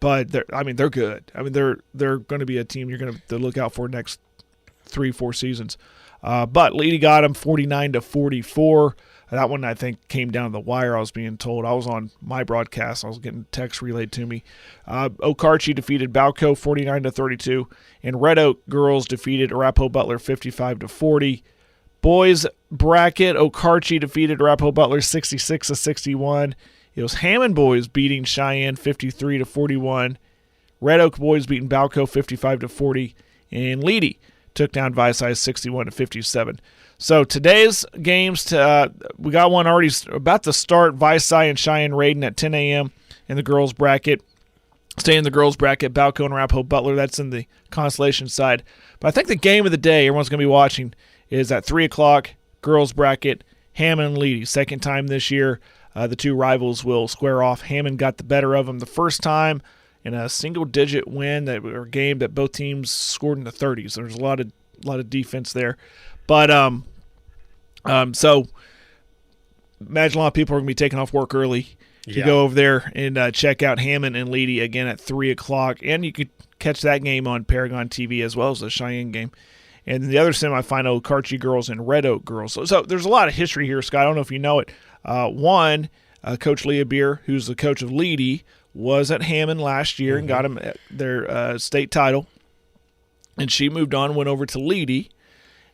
But they're good. I mean, they're going to be a team you're going to look out for next 3-4 seasons. But Leedy got them 49-44. That one, I think, came down to the wire, I was being told. I was on my broadcast. I was getting text relayed to me. Okarche defeated Balco 49-32. And Red Oak girls defeated Arapahoe Butler 55-40. Boys bracket, Okarche defeated Arapahoe Butler 66-61. It was Hammond boys beating Cheyenne 53-41. Red Oak boys beating Balco 55-40. And Leedy took down Visay 61-57. So today's games, we got one already about to start, Visay and Cheyenne Raiden at 10 a.m. in the girls' bracket. Stay in the girls' bracket, Balco and Arapahoe Butler. That's in the Constellation side. But I think the game of the day everyone's going to be watching is at 3 o'clock, girls' bracket, Hammond and Leedy. Second time this year, the two rivals will square off. Hammond got the better of them the first time in a single-digit win or game that both teams scored in the 30s. There's a lot of defense there. But so imagine a lot of people are going to be taking off work early to go over there and check out Hammond and Leedy again at 3 o'clock. And you could catch that game on Paragon TV as well as the Cheyenne game. And the other semifinal, Okarche girls and Red Oak girls. So there's a lot of history here, Scott. I don't know if you know it. Coach Leah Beer, who's the coach of Leedy, was at Hammond last year and got them their state title. And she moved on, went over to Leedy.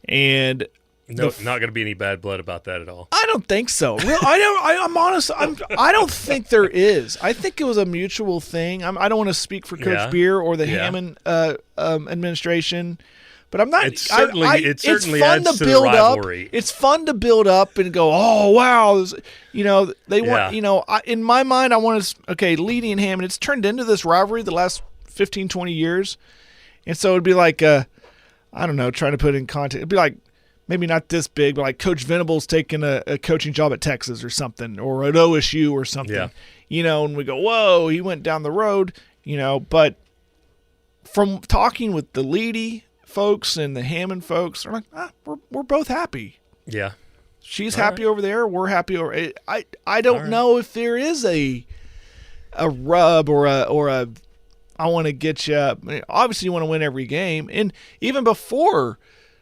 And not going to be any bad blood about that at all. I don't think so. I'm honest. I don't think there is. I think it was a mutual thing. I don't want to speak for Coach Beer or the Hammond administration, but I'm not. It certainly it's fun adds to the build rivalry. Up. It's fun to build up and go, oh wow, they want. In my mind, I want to. Okay, Leedy and Hammond. It's turned into this rivalry the last 15, 20 years, and so it'd be like, I don't know, trying to put it in context. It'd be like. Maybe not this big, but like Coach Venables taking a coaching job at Texas or something, or at OSU or something, and we go, whoa, he went down the road, but from talking with the Leedy folks and the Hammond folks, they're like, we're both happy. Yeah. She's happy over there. We're happy over I don't know if there is a rub or a I want to get you. Obviously, you want to win every game, and even before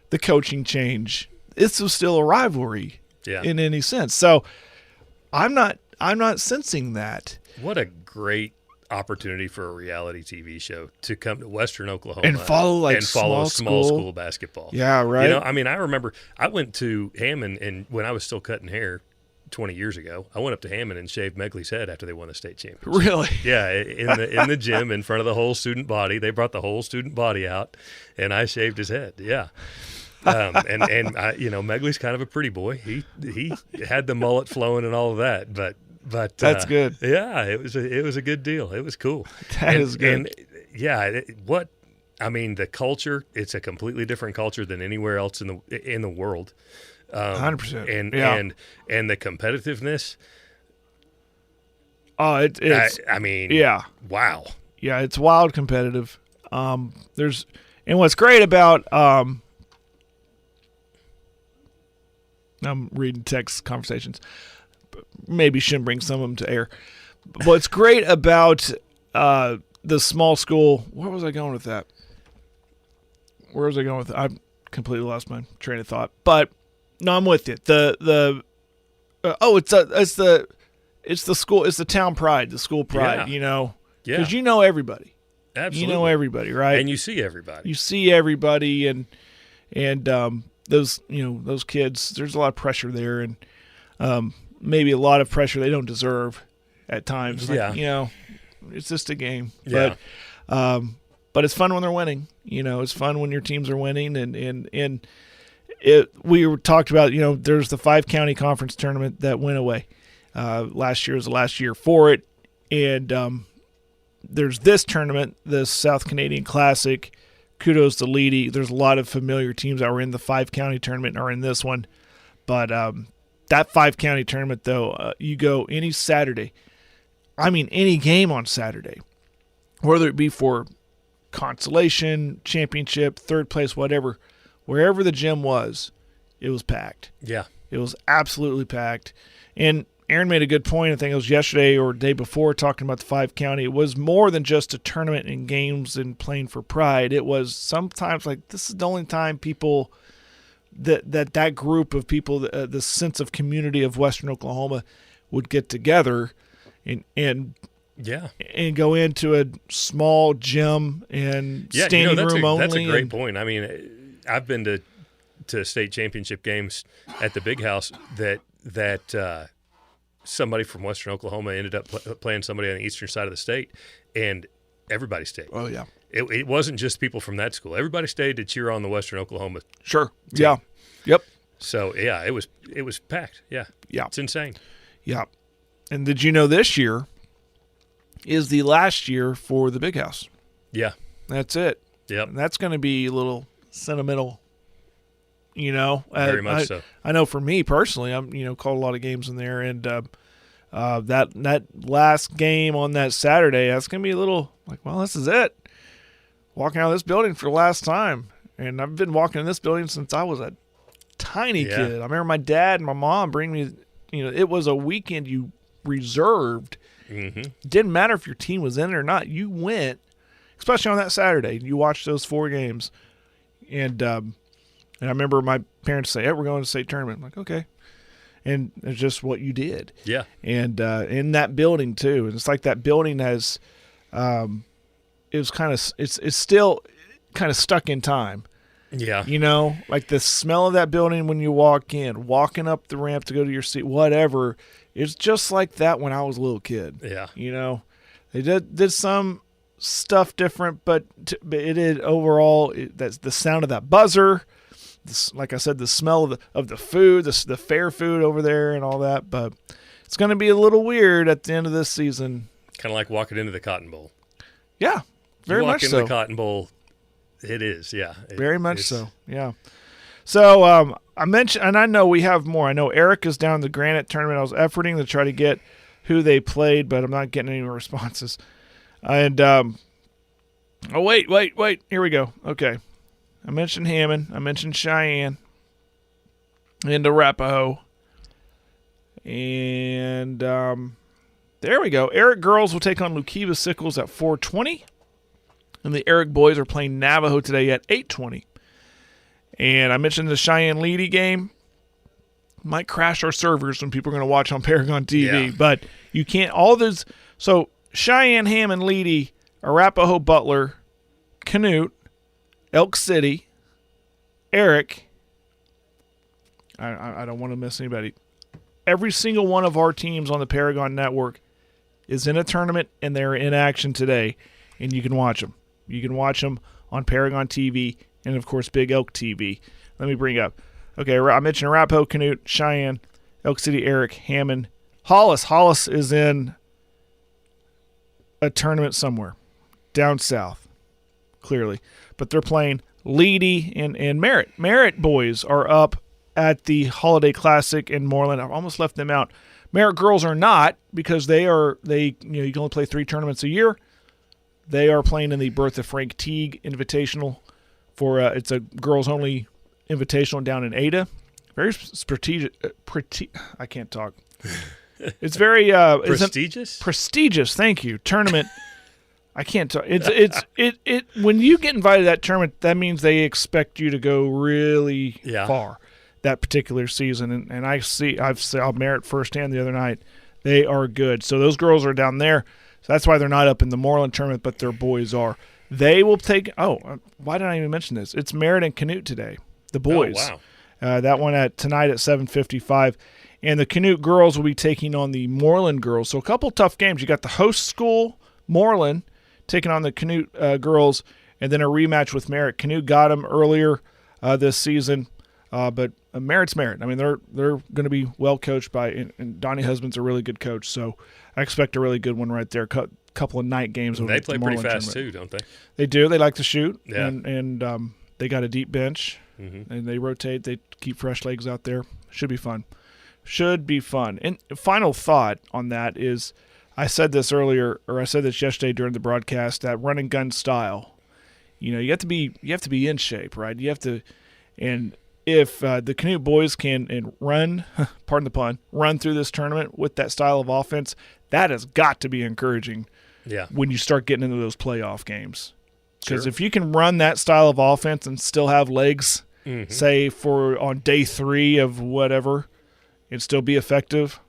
the coaching change, this was still a rivalry in any sense. So I'm not sensing that. What a great opportunity for a reality TV show to come to Western Oklahoma and follow small school basketball. Yeah, right. I remember I went to Hammond and when I was still cutting hair 20 years ago. I went up to Hammond and shaved Megley's head after they won the state championship. Really? Yeah, in the gym in front of the whole student body. They brought the whole student body out, and I shaved his head. Yeah. And I, Megley's kind of a pretty boy. He had the mullet flowing and all of that, but that's good. Yeah, it was a good deal. It was cool. That is good. And the culture, it's a completely different culture than anywhere else in the world. 100%. And the competitiveness. Oh, it's. Yeah. Wow. Yeah, it's wild competitive. And what's great about I'm reading text conversations. Maybe shouldn't bring some of them to air. What's great about the small school. Where was I going with that? I completely lost my train of thought. But no, I'm with you. It's the school. It's the town pride, the school pride. Yeah. Because you know everybody. Absolutely. You know everybody, right? And you see everybody. You see everybody, and those kids. There's a lot of pressure there, and maybe a lot of pressure they don't deserve at times. Yeah. It's just a game. Yeah. But it's fun when they're winning. It's fun when your teams are winning, and we talked about, there's the 5-county conference tournament that went away. Last year was the last year for it. And there's this tournament, the South Canadian Classic. Kudos to Leedy. There's a lot of familiar teams that were in the 5-county tournament and are in this one. But that 5-county tournament, though, you go any Saturday. Any game on Saturday, whether it be for consolation, championship, third place, whatever, wherever the gym was, it was packed. Yeah. It was absolutely packed. And Aaron made a good point. I think it was yesterday or the day before talking about the 5-county. It was more than just a tournament and games and playing for pride. It was sometimes like this is the only time people that group of people, the sense of community of Western Oklahoma would get together and go into a small gym and standing room only. That's a great point. I've been to state championship games at the Big House that somebody from Western Oklahoma ended up playing somebody on the eastern side of the state, and everybody stayed. Oh, yeah. It wasn't just people from that school. Everybody stayed to cheer on the Western Oklahoma team. Sure. Yeah. Yep. So, yeah, it was packed. Yeah. Yeah. It's insane. Yeah. And did you know this year is the last year for the Big House? Yeah. That's it. Yep. And that's going to be a little sentimental, Very much so. I know for me personally, I'm, called a lot of games in there, and that last game on that Saturday, that's going to be a little like, well, this is it. Walking out of this building for the last time. And I've been walking in this building since I was a tiny kid. I remember my dad and my mom bring me, it was a weekend you reserved. Mm-hmm. Didn't matter if your team was in it or not. You went, especially on that Saturday. You watched those 4 games. And I remember my parents say, hey, we're going to state tournament. I'm like, okay. And it's just what you did. Yeah. And in that building, too. And it's like that building has it was kind of – it's still kind of stuck in time. Yeah. Like the smell of that building when you walk in, walking up the ramp to go to your seat, whatever. It's just like that when I was a little kid. Yeah. They did some stuff different, but it did overall. That's the sound of that buzzer. Like I said, the smell of the food, the fair food over there and all that. But it's going to be a little weird at the end of this season. Kind of like walking into the Cotton Bowl. Yeah, very much so. You walk into the Cotton Bowl, it is, yeah. Very much so, yeah. So I mentioned, and I know we have more. I know Eric is down in the Granite tournament. I was efforting to try to get who they played, but I'm not getting any responses. And wait. Here we go. Okay. I mentioned Hammond. I mentioned Cheyenne. And Arapahoe. And there we go. Eric girls will take on Lukiva Sickles at 4:20. And the Eric boys are playing Navajo today at 8:20. And I mentioned the Cheyenne Leedy game. Might crash our servers when people are going to watch on Paragon TV. Yeah. But you can't. All those. So Cheyenne, Hammond, Leedy, Arapahoe, Butler, Canute, Elk City, Eric. I don't want to miss anybody. every single one of our teams on the Paragon Network is in a tournament, and they're in action today, and you can watch them. You can watch them on Paragon TV and, of course, Big Elk TV. Let me bring up. Okay, I mentioned Arapahoe, Canute, Cheyenne, Elk City, Eric, Hammond, Hollis. Hollis is in a tournament somewhere down south, clearly. But they're playing Leedy and Merritt. Merritt boys are up at the Holiday Classic in Moreland. I've almost left them out. Merritt girls are not, because you can only play 3 tournaments a year. They are playing in the Bertha Frank Teague Invitational for it's a girls only invitational down in Ada. Very strategic. I can't talk. It's very prestigious. Prestigious. Thank you. Tournament. I can't talk. It. When you get invited to that tournament, that means they expect you to go really far that particular season. And I've saw Merritt firsthand the other night. They are good. So those girls are down there. So that's why they're not up in the Moreland tournament, but their boys are. They will take. Oh, why did I even mention this? It's Merritt and Canute today. The boys. Oh, wow. That one tonight at 7:55. And the Canute girls will be taking on the Moreland girls. So a couple tough games. You got the host school, Moreland, taking on the Canute girls, and then a rematch with Merritt. Canute got them earlier this season, but Merritt's Merritt. I mean, they're going to be well coached by, and Donnie Husband's a really good coach. So I expect a really good one right there. Couple of night games. They play pretty fast too, don't they? They do. They like to shoot, yeah. and they got a deep bench, mm-hmm. and they rotate. They keep fresh legs out there. Should be fun. Should be fun. And final thought on that is, I said this earlier, or I said this yesterday during the broadcast, that run and gun style. You have to be in shape, right? You have to, and if the Canute boys can run, pardon the pun, run through this tournament with that style of offense, that has got to be encouraging. Yeah. When you start getting into those playoff games, because Sure. if you can run that style of offense and still have legs, mm-hmm. say for on day 3 of whatever, and still be effective,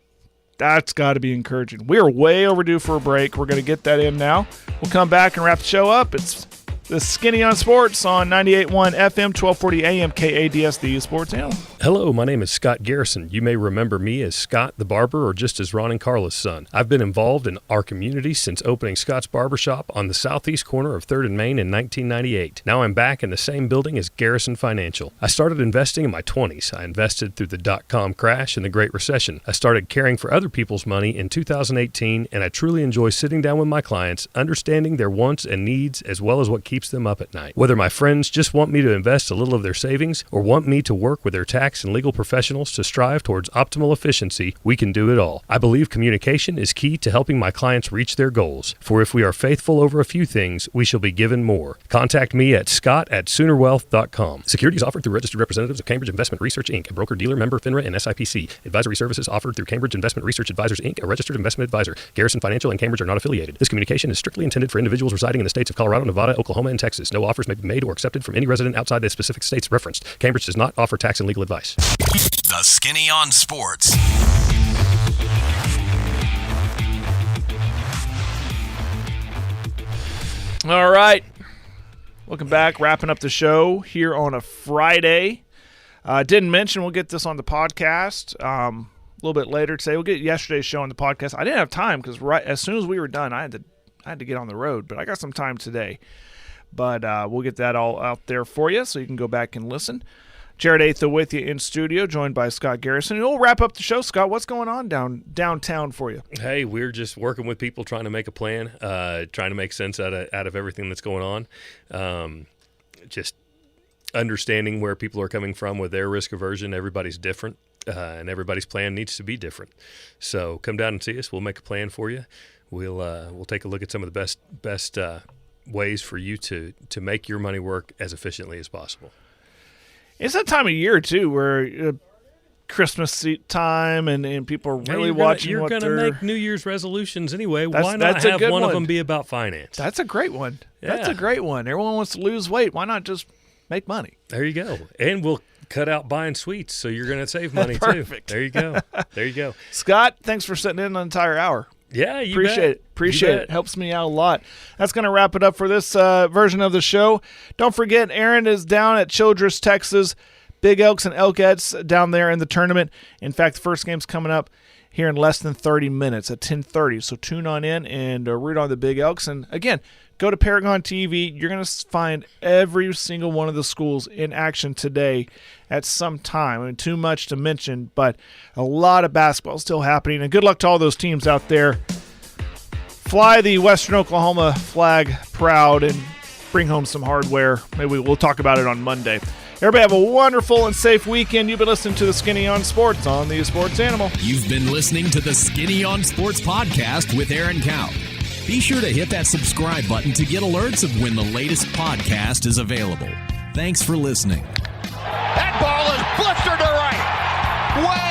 that's got to be encouraging. We are way overdue for a break. We're going to get that in now. We'll come back and wrap the show up. It's the Skinny on Sports on 98.1 FM, 1240 AM, KADS, the Sports Animal. Hello, my name is Scott Garrison. You may remember me as Scott the Barber, or just as Ron and Carla's son. I've been involved in our community since opening Scott's Barbershop on the southeast corner of 3rd and Main in 1998. Now I'm back in the same building as Garrison Financial. I started investing in my 20s. I invested through the dot-com crash and the Great Recession. I started caring for other people's money in 2018, and I truly enjoy sitting down with my clients, understanding their wants and needs, as well as what keeps them up at night. Whether my friends just want me to invest a little of their savings or want me to work with their tax and legal professionals to strive towards optimal efficiency, we can do it all. I believe communication is key to helping my clients reach their goals. For if we are faithful over a few things, we shall be given more. Contact me at scott@soonerwealth.com. Securities offered through registered representatives of Cambridge Investment Research, Inc., a broker-dealer member FINRA and SIPC. Advisory services offered through Cambridge Investment Research Advisors, Inc., a registered investment advisor. Garrison Financial and Cambridge are not affiliated. This communication is strictly intended for individuals residing in the states of Colorado, Nevada, Oklahoma, and Texas. No offers may be made or accepted from any resident outside the specific states referenced. Cambridge does not offer tax and legal advice. The Skinny on Sports. All right. Welcome back. Wrapping up the show here on a Friday. Didn't mention we'll get this on the podcast a little bit later today. We'll get yesterday's show on the podcast. I didn't have time because right as soon as we were done, I had to get on the road, but I got some time today. But we'll get that all out there for you so you can go back and listen. Jared Atha with you in studio, joined by Scott Garrison. And we'll wrap up the show. Scott, what's going on downtown for you? Hey, we're just working with people, trying to make a plan, trying to make sense out of everything that's going on. Just understanding where people are coming from with their risk aversion. Everybody's different, and everybody's plan needs to be different. So come down and see us. We'll make a plan for you. We'll take a look at some of the best ways for you to make your money work as efficiently as possible. It's that time of year, too, where Christmas time and people are really watching You're going to make New Year's resolutions anyway. Why not have one of them be about finance? That's a great one. Yeah. That's a great one. Everyone wants to lose weight. Why not just make money? There you go. And we'll cut out buying sweets, so you're going to save money, too. Perfect. There you go. There you go. Scott, thanks for sitting in an entire hour. Yeah, you appreciate it. Appreciate it. Helps me out a lot. That's going to wrap it up for this version of the show. Don't forget, Aaron is down at Childress, Texas, Big Elks and Elkettes down there in the tournament. In fact, the first game's coming up here in less than 30 minutes at 10:30. So tune on in and root on the Big Elks. And again, go to Paragon TV. You're going to find every single one of the schools in action today at some time. I mean, too much to mention, but a lot of basketball still happening. And good luck to all those teams out there. Fly the Western Oklahoma flag proud and bring home some hardware. Maybe we'll talk about it on Monday. Everybody have a wonderful and safe weekend. You've been listening to the Skinny on Sports on the Sports Animal. You've been listening to the Skinny on Sports podcast with Aaron Cow. Be sure to hit that subscribe button to get alerts of when the latest podcast is available. Thanks for listening. That ball is blistered to right. Way